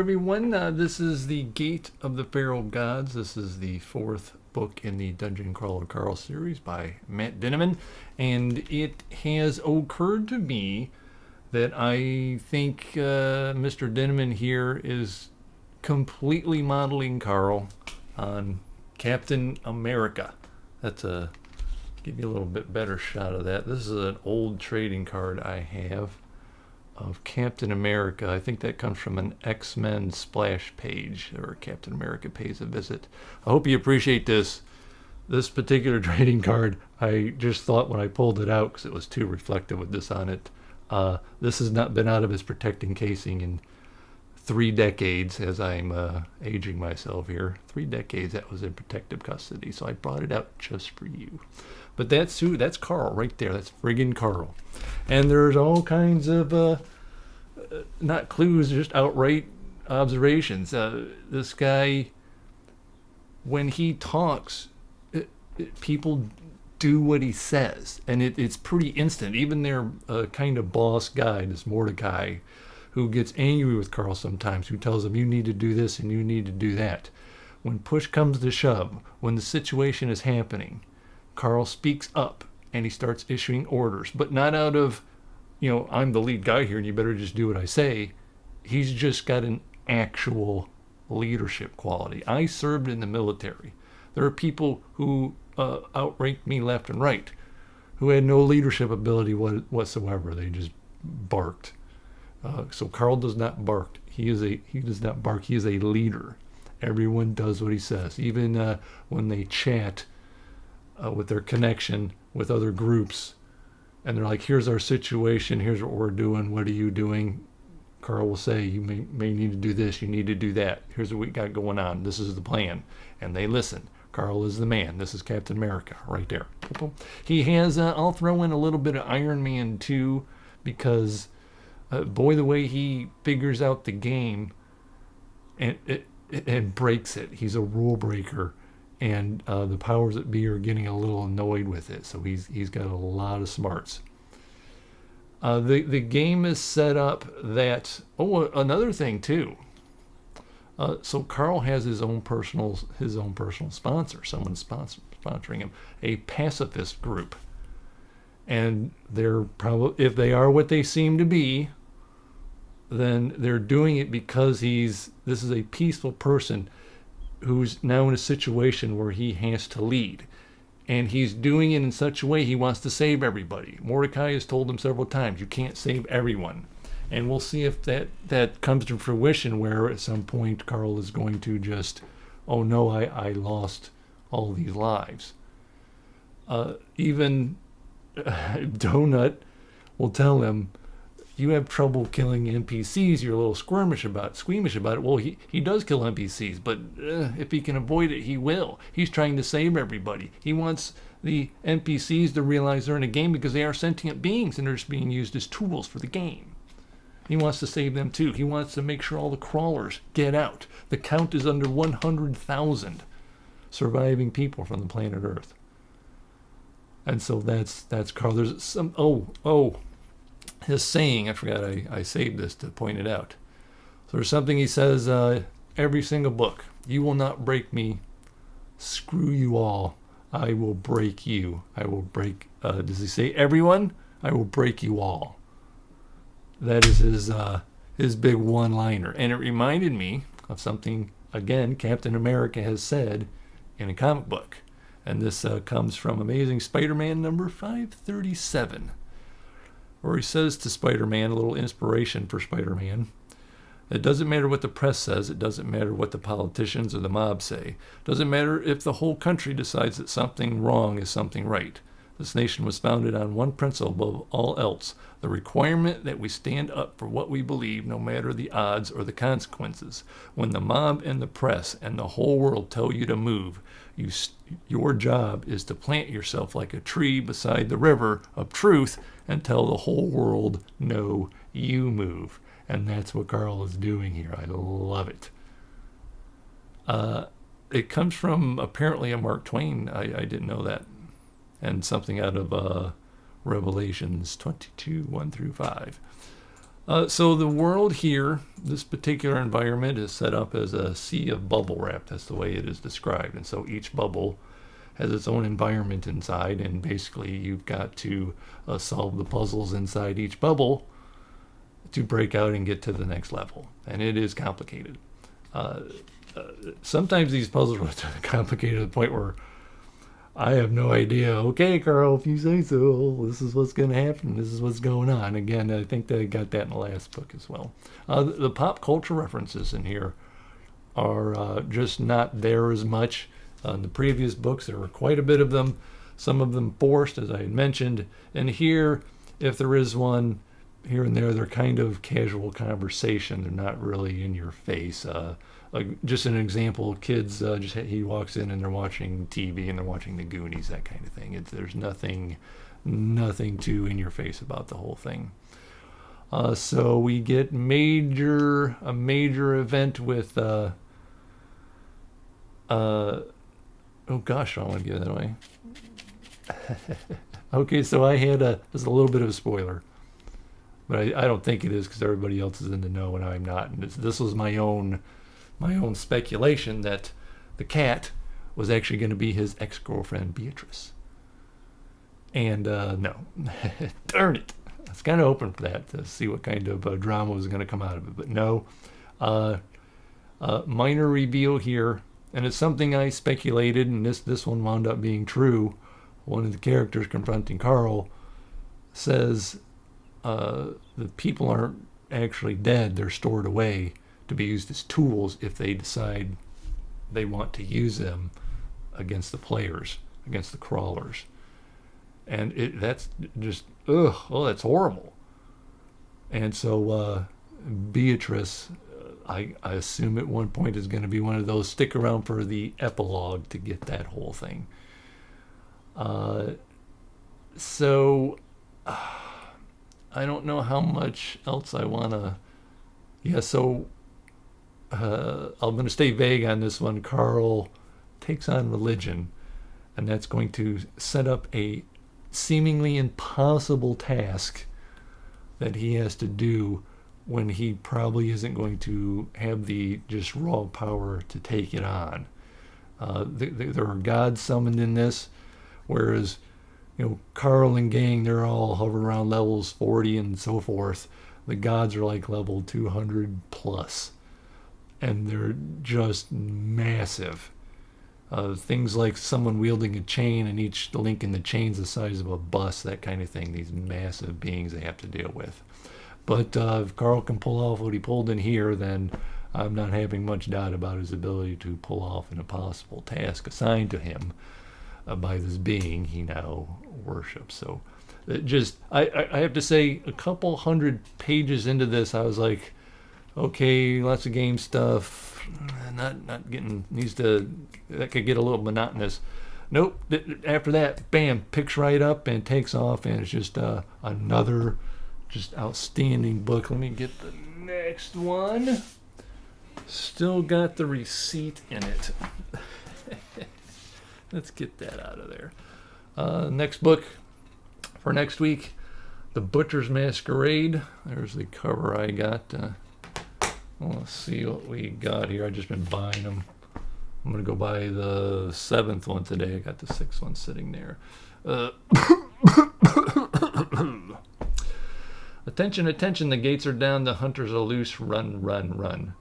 Everyone, this is the Gate of the Feral Gods. This is the fourth book in the Dungeon Crawler Carl series by Matt Dinniman, and it has occurred to me that I think Mr. Dinniman here is completely modeling Carl on Captain America. That's give you a little bit better shot of that. This is an old trading card I have of Captain America. I think that comes from an X-Men splash page, or Captain America pays a visit. I hope you appreciate this particular trading card. I just thought when I pulled it out, because it was too reflective with this on it, this has not been out of its protecting casing in 3 decades, as I'm aging myself here. 3 decades that was in protective custody, so I brought it out just for you. But that's Carl right there. That's friggin' Carl. And there's all kinds of not clues, just outright observations. This guy, when he talks, people do what he says, and it's pretty instant. Even their kind of boss guy, this Mordecai, who gets angry with Carl sometimes, who tells him, you need to do this and you need to do that. When push comes to shove, when the situation is happening, Carl speaks up and he starts issuing orders, but not out of, I'm the lead guy here and you better just do what I say. He's just got an actual leadership quality. I served in the military. There are people who outranked me left and right, who had no leadership ability whatsoever. They just barked. So Carl does not bark. He does not bark. He is a leader. Everyone does what he says. Even when they chat with their connection with other groups, and they're like, here's our situation, here's what we're doing, what are you doing? Carl will say, you may need to do this, you need to do that, here's what we got going on, this is the plan. And they listen. Carl is the man. This is Captain America right there. He has, I'll throw in a little bit of Iron Man too, because boy, the way he figures out the game and breaks it. He's a rule breaker. And the powers that be are getting a little annoyed with it. So he's got a lot of smarts. The game is set up that, another thing too. So Carl has his own personal sponsor. Someone sponsoring him, a pacifist group. And they're probably, if they are what they seem to be, then they're doing it because this is a peaceful person who's now in a situation where he has to lead. And he's doing it in such a way he wants to save everybody. Mordecai has told him several times, you can't save everyone. And we'll see if that comes to fruition, where at some point Carl is going to just, oh no, I lost all these lives. Even Donut will tell him, you have trouble killing NPCs, you're a little squeamish about it. Well, he does kill NPCs, but if he can avoid it, he will. He's trying to save everybody. He wants the NPCs to realize they're in a game because they are sentient beings and they're just being used as tools for the game. He wants to save them too. He wants to make sure all the crawlers get out. The count is under 100,000 surviving people from the planet Earth. And so that's Carl. There's some, his saying, I forgot I saved this to point it out. So there's something he says every single book. You will not break me. Screw you all. I will break you. I will break, does he say everyone? I will break you all. That is his big one-liner. And it reminded me of something, again, Captain America has said in a comic book. And this comes from Amazing Spider-Man number 537. Where he says to Spider-Man, a little inspiration for Spider-Man, it doesn't matter what the press says, it doesn't matter what the politicians or the mob say, it doesn't matter if the whole country decides that something wrong is something right. This nation was founded on one principle above all else, the requirement that we stand up for what we believe no matter the odds or the consequences. When the mob and the press and the whole world tell you to move, your job is to plant yourself like a tree beside the river of truth and tell the whole world, no, you move. And that's what Carl is doing here. I love it. It comes from apparently a Mark Twain. I didn't know that. And something out of Revelations 22, 1 through 5. So the world here, this particular environment, is set up as a sea of bubble wrap. That's the way it is described. And so each bubble has its own environment inside, and basically you've got to solve the puzzles inside each bubble to break out and get to the next level. And it is complicated. Sometimes these puzzles are complicated to the point where I have no idea. Okay, Carl, if you say so, this is what's going to happen. This is what's going on. Again, I think they got that in the last book as well. The pop culture references in here are just not there as much. In the previous books, there were quite a bit of them. Some of them forced, as I had mentioned. And here, if there is one here and there, they're kind of casual conversation. They're not really in your face. Like just an example, kids he walks in and they're watching TV and they're watching the Goonies, that kind of thing. There's nothing too in your face about the whole thing. So we get a major event with oh gosh, I don't want to give that away. Okay, so I had this is a little bit of a spoiler, but I don't think it is because everybody else is in the know and I'm not. And this was my own speculation that the cat was actually going to be his ex-girlfriend Beatrice. And no, darn it. I was kind of hoping for that to see what kind of drama was going to come out of it, but no. Minor reveal here, and it's something I speculated, and this one wound up being true. One of the characters confronting Carl says the people aren't actually dead; they're stored away to be used as tools if they decide they want to use them against the players, against the crawlers. And that's just, that's horrible. And so Beatrice, I assume at one point is going to be one of those stick around for the epilogue to get that whole thing. So I don't know how much else I want to... Yeah, so I'm going to stay vague on this one. Carl takes on religion, and that's going to set up a seemingly impossible task that he has to do when he probably isn't going to have the just raw power to take it on. There are gods summoned in this, whereas Carl and gang, they're all hovering around levels 40 and so forth. The gods are like level 200 plus, and they're just massive. Things like someone wielding a chain, and each link in the chain's the size of a bus, that kind of thing. These massive beings they have to deal with. But if Carl can pull off what he pulled in here, then I'm not having much doubt about his ability to pull off an impossible task assigned to him by this being he now worships. So I have to say, a couple hundred pages into this, I was like, okay, lots of game stuff. Not getting that could get a little monotonous. Nope. After that, bam, picks right up and takes off, and it's just another just outstanding book. Let me get the next one. Still got the receipt in it. Let's get that out of there. Next book for next week, The Butcher's Masquerade. There's the cover I got. Let's see what we got here. I've just been buying them. I'm going to go buy the 7th one today. I got the 6th one sitting there. Attention, attention, the gates are down, the hunters are loose, run, run, run.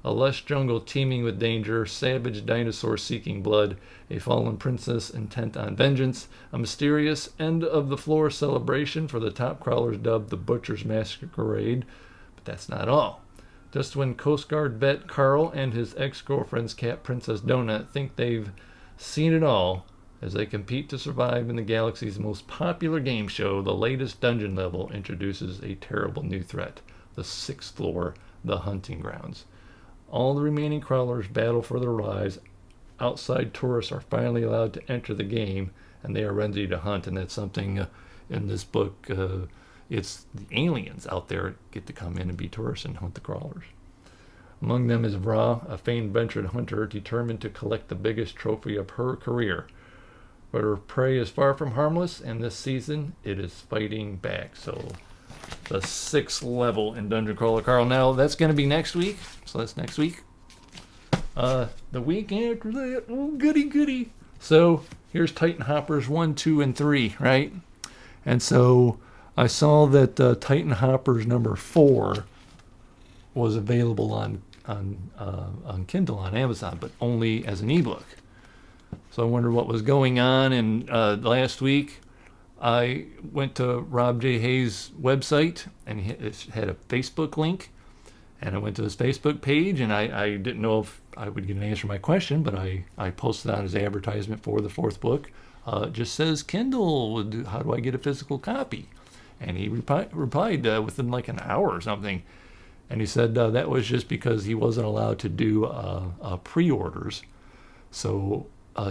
A lush jungle teeming with danger, savage dinosaurs seeking blood, a fallen princess intent on vengeance, a mysterious end-of-the-floor celebration for the top crawlers dubbed the Butcher's Masquerade. But that's not all. Just when Coast Guard vet Carl and his ex-girlfriend's cat Princess Donut think they've seen it all, as they compete to survive in the galaxy's most popular game show, the latest dungeon level introduces a terrible new threat, the 6th floor, the hunting grounds. All the remaining crawlers battle for their lives. Outside tourists are finally allowed to enter the game, and they are ready to hunt, and that's something in this book... it's the aliens out there get to come in and be tourists and hunt the crawlers. Among them is Vra, a famed ventured hunter determined to collect the biggest trophy of her career. But her prey is far from harmless, and this season it is fighting back. So the 6th level in Dungeon Crawler Carl. Now, that's going to be next week. So that's next week. The week after that, oh, goody. So here's Titan Hoppers 1, 2, and 3, right? And so I saw that Titan Hoppers number 4 was available on Kindle on Amazon, but only as an ebook. So I wondered what was going on. And last week, I went to Rob J. Hayes' website, and it had a Facebook link. And I went to his Facebook page, and I didn't know if I would get an answer to my question, but I posted on his advertisement for the 4th book. It just says, Kindle, how do I get a physical copy? And he replied within like an hour or something. And he said that was just because he wasn't allowed to do pre-orders. So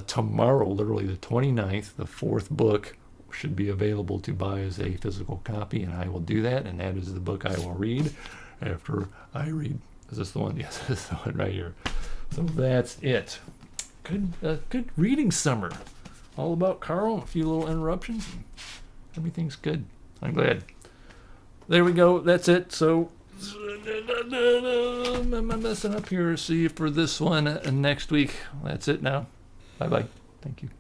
tomorrow, literally the 29th, the 4th book should be available to buy as a physical copy, and I will do that, and that is the book I will read after I read. Is this the one? Yes, this is the one right here. So that's it. Good reading summer. All about Carl, a few little interruptions. Everything's good. I'm glad. There we go. That's it. So I'm messing up here. See you for this one next week. That's it now. Bye-bye. Thank you.